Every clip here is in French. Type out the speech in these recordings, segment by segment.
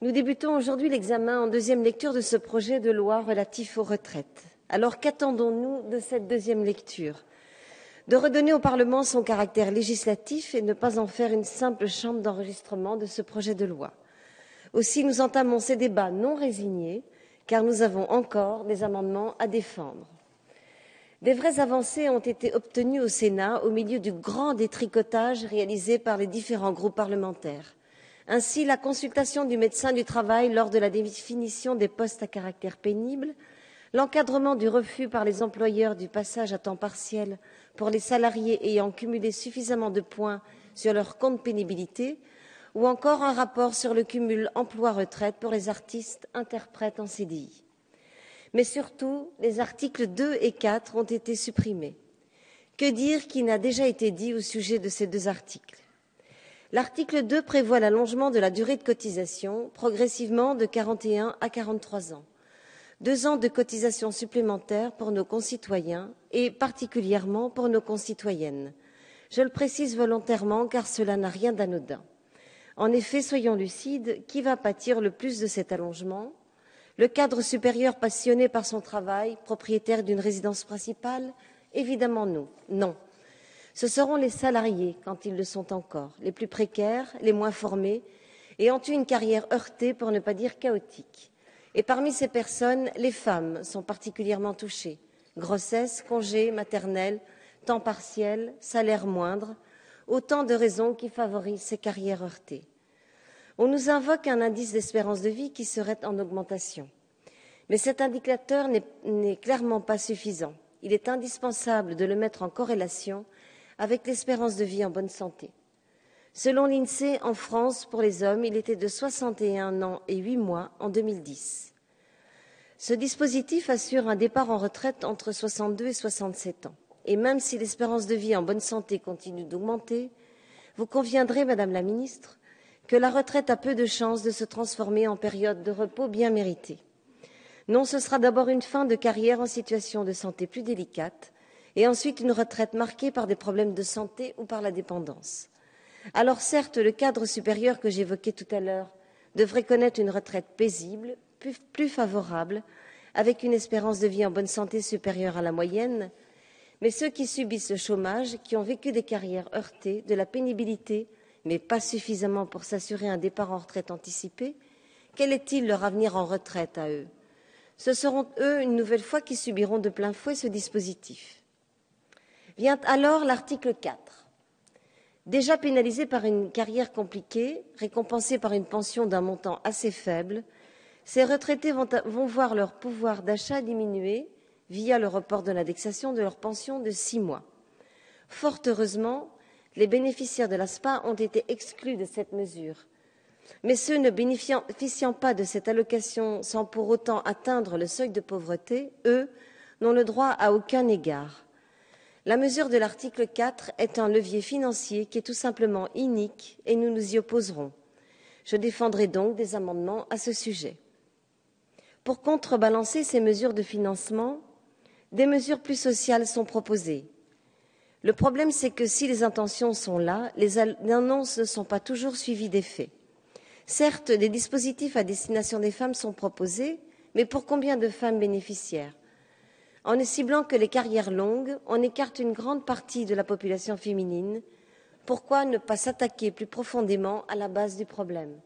Nous débutons aujourd'hui l'examen en deuxième lecture de ce projet de loi relatif aux retraites. Alors qu'attendons-nous de cette deuxième lecture? De redonner au Parlement son caractère législatif et ne pas en faire une simple chambre d'enregistrement de ce projet de loi. Aussi, nous entamons ces débats non résignés, car nous avons encore des amendements à défendre. Des vraies avancées ont été obtenues au Sénat au milieu du grand détricotage réalisé par les différents groupes parlementaires. Ainsi, la consultation du médecin du travail lors de la définition des postes à caractère pénible, l'encadrement du refus par les employeurs du passage à temps partiel pour les salariés ayant cumulé suffisamment de points sur leur compte pénibilité, ou encore un rapport sur le cumul emploi-retraite pour les artistes interprètes en CDI. Mais surtout, les articles 2 et 4 ont été supprimés. Que dire qui n'a déjà été dit au sujet de ces deux articles? L'article 2 prévoit l'allongement de la durée de cotisation progressivement de 41 à 43 ans. 2 ans de cotisation supplémentaires pour nos concitoyens et particulièrement pour nos concitoyennes. Je le précise volontairement car cela n'a rien d'anodin. En effet, soyons lucides, qui va pâtir le plus de cet allongement? Le cadre supérieur passionné par son travail, propriétaire d'une résidence principale? Évidemment non. Ce seront les salariés, quand ils le sont encore, les plus précaires, les moins formés, ayant eu une carrière heurtée, pour ne pas dire chaotique. Et parmi ces personnes, les femmes sont particulièrement touchées. Grossesse, congé maternel, temps partiel, salaire moindre, autant de raisons qui favorisent ces carrières heurtées. On nous invoque un indice d'espérance de vie qui serait en augmentation. Mais cet indicateur n'est clairement pas suffisant. Il est indispensable de le mettre en corrélation avec l'espérance de vie en bonne santé. Selon l'INSEE, en France, pour les hommes, il était de 61 ans et 8 mois en 2010. Ce dispositif assure un départ en retraite entre 62 et 67 ans. Et même si l'espérance de vie en bonne santé continue d'augmenter, vous conviendrez, Madame la Ministre, que la retraite a peu de chances de se transformer en période de repos bien méritée. Non, ce sera d'abord une fin de carrière en situation de santé plus délicate, et ensuite une retraite marquée par des problèmes de santé ou par la dépendance. Alors certes, le cadre supérieur que j'évoquais tout à l'heure devrait connaître une retraite paisible, plus favorable, avec une espérance de vie en bonne santé supérieure à la moyenne, mais ceux qui subissent le chômage, qui ont vécu des carrières heurtées, de la pénibilité, mais pas suffisamment pour s'assurer un départ en retraite anticipé, quel est-il leur avenir en retraite à eux? Ce seront eux, une nouvelle fois, qui subiront de plein fouet ce dispositif. Vient alors l'article 4. Déjà pénalisés par une carrière compliquée, récompensés par une pension d'un montant assez faible, ces retraités vont voir leur pouvoir d'achat diminuer via le report de l'indexation de leur pension de 6 mois. Fort heureusement, les bénéficiaires de l'ASPA ont été exclus de cette mesure. Mais ceux ne bénéficiant pas de cette allocation sans pour autant atteindre le seuil de pauvreté, eux, n'ont le droit à aucun égard. La mesure de l'article 4 est un levier financier qui est tout simplement inique et nous nous y opposerons. Je défendrai donc des amendements à ce sujet. Pour contrebalancer ces mesures de financement, des mesures plus sociales sont proposées. Le problème, c'est que si les intentions sont là, les annonces ne sont pas toujours suivies d'effets. Certes, des dispositifs à destination des femmes sont proposés, mais pour combien de femmes bénéficiaires? En ne ciblant que les carrières longues, on écarte une grande partie de la population féminine. Pourquoi ne pas s'attaquer plus profondément à la base du problème?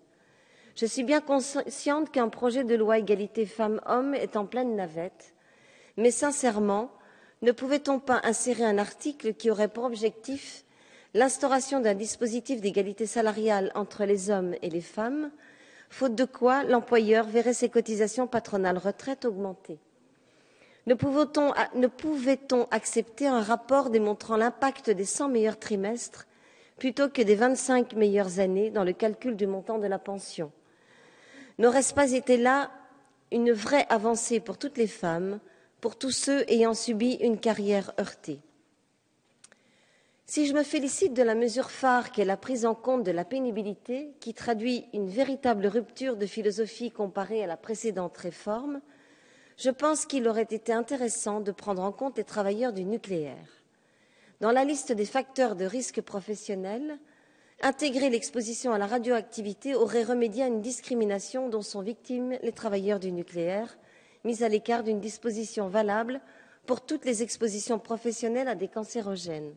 Je suis bien consciente qu'un projet de loi égalité femmes-hommes est en pleine navette, mais sincèrement, ne pouvait-on pas insérer un article qui aurait pour objectif l'instauration d'un dispositif d'égalité salariale entre les hommes et les femmes, faute de quoi l'employeur verrait ses cotisations patronales retraite augmenter? Ne pouvait-on accepter un rapport démontrant l'impact des 100 meilleurs trimestres plutôt que des 25 meilleures années dans le calcul du montant de la pension? N'aurait-ce pas été là une vraie avancée pour toutes les femmes, pour tous ceux ayant subi une carrière heurtée? Si je me félicite de la mesure phare qu'est la prise en compte de la pénibilité, qui traduit une véritable rupture de philosophie comparée à la précédente réforme, je pense qu'il aurait été intéressant de prendre en compte les travailleurs du nucléaire. Dans la liste des facteurs de risque professionnel, Intégrer l'exposition à la radioactivité aurait remédié à une discrimination dont sont victimes les travailleurs du nucléaire, mis à l'écart d'une disposition valable pour toutes les expositions professionnelles à des cancérogènes.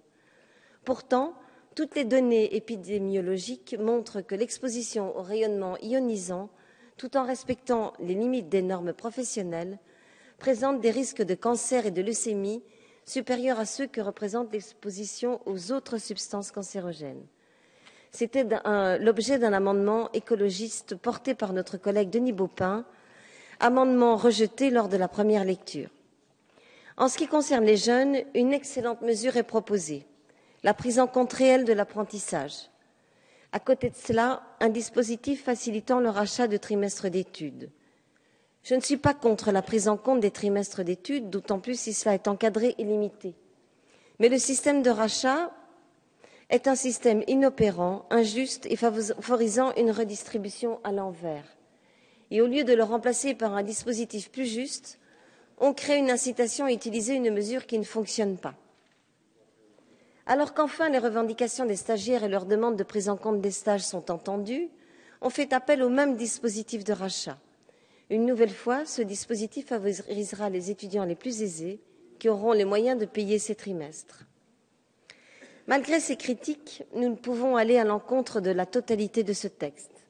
Pourtant, toutes les données épidémiologiques montrent que l'exposition au rayonnement ionisant, tout en respectant les limites des normes professionnelles, présente des risques de cancer et de leucémie supérieurs à ceux que représente l'exposition aux autres substances cancérogènes. C'était l'objet d'un amendement écologiste porté par notre collègue Denis Baupin, amendement rejeté lors de la première lecture. En ce qui concerne les jeunes, une excellente mesure est proposée, la prise en compte réelle de l'apprentissage. À côté de cela, un dispositif facilitant le rachat de trimestres d'études. Je ne suis pas contre la prise en compte des trimestres d'études, d'autant plus si cela est encadré et limité. Mais le système de rachat est un système inopérant, injuste et favorisant une redistribution à l'envers. Et au lieu de le remplacer par un dispositif plus juste, on crée une incitation à utiliser une mesure qui ne fonctionne pas. Alors qu'enfin les revendications des stagiaires et leurs demandes de prise en compte des stages sont entendues, on fait appel au même dispositif de rachat. Une nouvelle fois, ce dispositif favorisera les étudiants les plus aisés qui auront les moyens de payer ces trimestres. Malgré ces critiques, nous ne pouvons aller à l'encontre de la totalité de ce texte,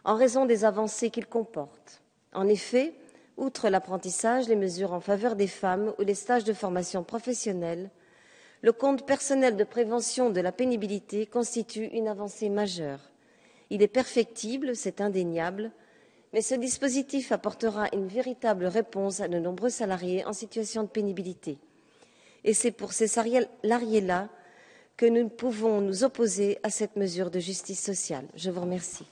en raison des avancées qu'il comporte. En effet, outre l'apprentissage, les mesures en faveur des femmes ou les stages de formation professionnelle, le compte personnel de prévention de la pénibilité constitue une avancée majeure. Il est perfectible, c'est indéniable, mais ce dispositif apportera une véritable réponse à de nombreux salariés en situation de pénibilité. Et c'est pour ces salariés-là que nous pouvons nous opposer à cette mesure de justice sociale. Je vous remercie.